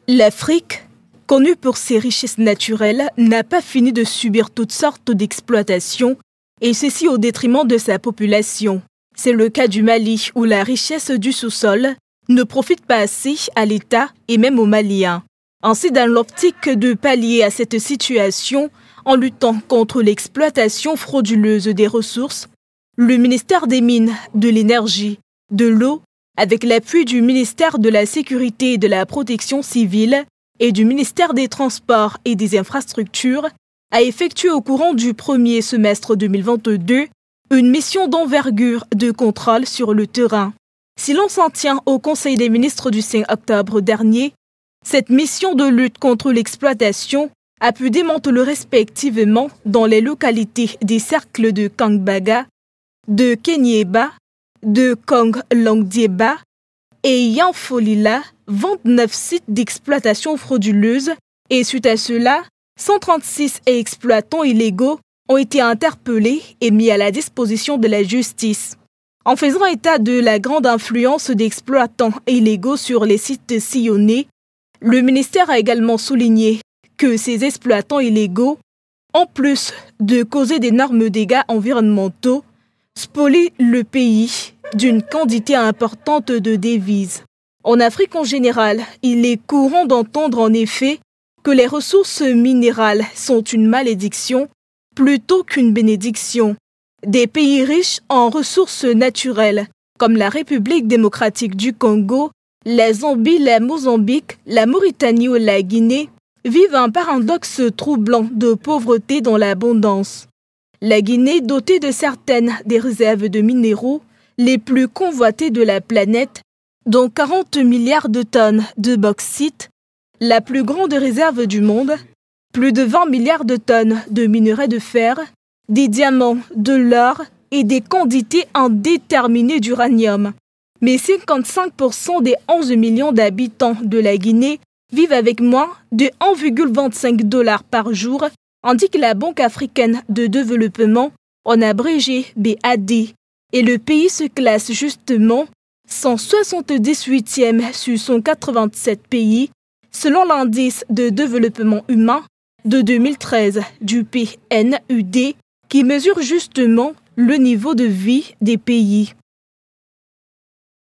L'Afrique, connue pour ses richesses naturelles, n'a pas fini de subir toutes sortes d'exploitations, et ceci au détriment de sa population. C'est le cas du Mali, où la richesse du sous-sol ne profite pas assez à l'État et même aux Maliens. Ainsi, dans l'optique de pallier à cette situation, en luttant contre l'exploitation frauduleuse des ressources, le ministère des Mines, de l'Énergie, de l'Eau, avec l'appui du ministère de la Sécurité et de la Protection civile et du ministère des Transports et des Infrastructures, a effectué au courant du premier semestre 2022 une mission d'envergure de contrôle sur le terrain. Si l'on s'en tient au Conseil des ministres du 5 octobre dernier, cette mission de lutte contre l'exploitation a pu démanteler respectivement dans les localités des cercles de Kangbaga, de Kenyeba, de Kong-Langdieba et Yanfolila, 29 sites d'exploitation frauduleuse, et suite à cela, 136 exploitants illégaux ont été interpellés et mis à la disposition de la justice. En faisant état de la grande influence d'exploitants illégaux sur les sites sillonnés, le ministère a également souligné que ces exploitants illégaux, en plus de causer d'énormes dégâts environnementaux, spolient le pays d'une quantité importante de devises. En Afrique en général, il est courant d'entendre en effet que les ressources minérales sont une malédiction plutôt qu'une bénédiction. Des pays riches en ressources naturelles, comme la République démocratique du Congo, la Zambie, la Mozambique, la Mauritanie ou la Guinée, vivent un paradoxe troublant de pauvreté dans l'abondance. La Guinée, dotée de certaines des réserves de minéraux les plus convoitées de la planète, dont 40 milliards de tonnes de bauxite, la plus grande réserve du monde, plus de 20 milliards de tonnes de minerais de fer, des diamants, de l'or et des quantités indéterminées d'uranium. Mais 55% des 11 millions d'habitants de la Guinée vivent avec moins de 1,25 $ par jour, indique la Banque africaine de développement, en abrégé BAD. Et le pays se classe justement 178e sur 187 pays, selon l'indice de développement humain de 2013 du PNUD, qui mesure justement le niveau de vie des pays.